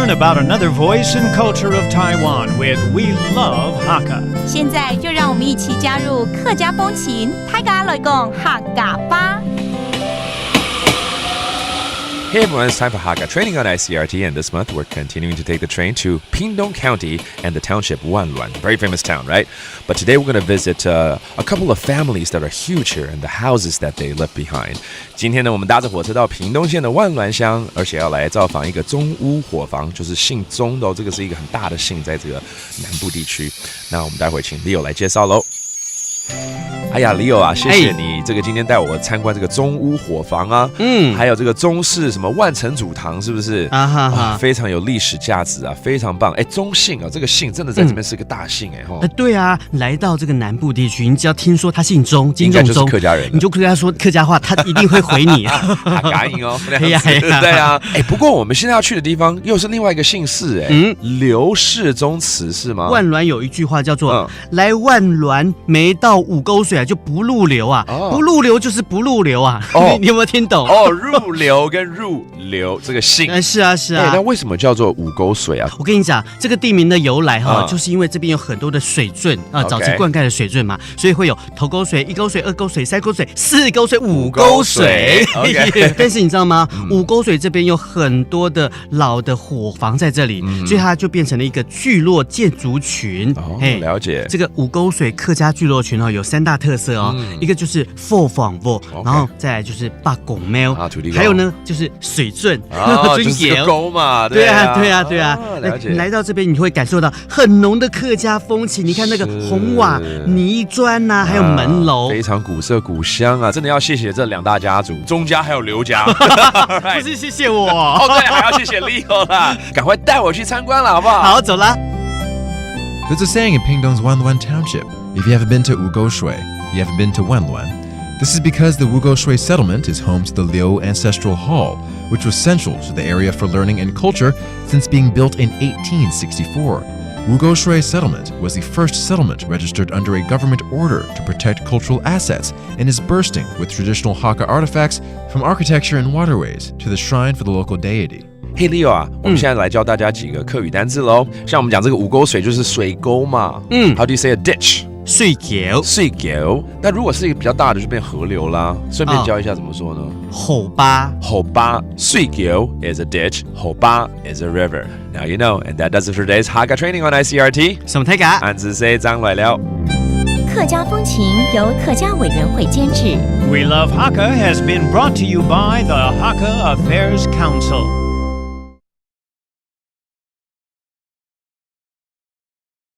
learn about another voice and culture of Taiwan with We Love Hakka. 现在就让我们一起加入客家风情，大家来讲客家吧。Hey everyone, it's time for Hakka training on ICRT, and this month we're continuing to take the train to Pingdong County and the township Wanluan, very famous town, right? But today we're going to visit a couple of families that are huge here and the houses that they left behind. 今天呢，我们搭着火车到屏东县的万峦乡，而且要来造访一个宗屋伙房，就是姓宗的哦，这个是一个很大的姓，在这个南部地区。那我们待会请 Leo 来介绍喽。哎呀 ，Leo 啊，谢谢你这个今天带我参观这个宗屋伙房啊，还有这个宗室什么万城祖堂，是不是？非常有历史价值啊，非常棒。哎，宗姓啊，这个姓真的在这边是个大姓哎哈。对啊，来到这个南部地区，你只要听说他姓宗，金仲宗，就是客家人，你就跟他说客家话，他一定会回你啊。感应哦，对啊。哎，不过我们现在要去的地方又是另外一个姓氏哎，刘氏宗祠是吗？万峦有一句话叫做“来万峦没到五沟水啊，就不入流啊，不入流就是不入流啊。”你有没有听懂？入流跟入流这个姓。是啊。那为什么叫做五沟水啊？我跟你讲，这个地名的由来就是因为这边有很多的水圳啊，早期灌溉的水圳嘛，所以会有头沟水、一沟水、二沟水、三沟水、四沟水、五沟水。但是你知道吗？五沟水这边有很多的老的伙房在这里，所以它就变成了一个聚落建筑群。了解。这个五沟水客家聚落群有三大特色哦，一个就是佛房窝，然后再来就是八拱庙，还有呢就是水圳，就是个沟嘛。对啊。了解。你来到这边，你会感受到很浓的客家风情。你看那个红瓦、泥砖呐，还有门楼，非常古色古香啊！真的要谢谢这两大家族，钟家还有刘家。不是谢谢我对，还要谢谢 Leo 啦，赶快带我去参观了，好不好？好，走啦。There's a saying in Pingdong's Wanluan Township: if you haven't been to Wugo Shui, you haven't been to Wanluan. This is because the Wugo Shui settlement is home to the Liu Ancestral Hall, which was central to the area for learning and culture since being built in 1864. Wugo Shui settlement was the first settlement registered under a government order to protect cultural assets and is bursting with traditional Hakka artifacts from architecture and waterways to the shrine for the local deity. Hey Leo 啊，我们现在来教大家几个客语单字喽。像我们讲这个五沟水就是水沟嘛。How do you say a ditch？ 水沟。那如果是一个比较大的，就变河流啦。顺便教一下怎么说呢？后巴。水沟 is a ditch. 后巴 is a river. Now you know, and that does it for today's Hakka training on ICRT. 什么泰嘎？俺只say 张来了。客家风情由客家委员会监制。We Love Hakka has been brought to you by the Hakka Affairs Council.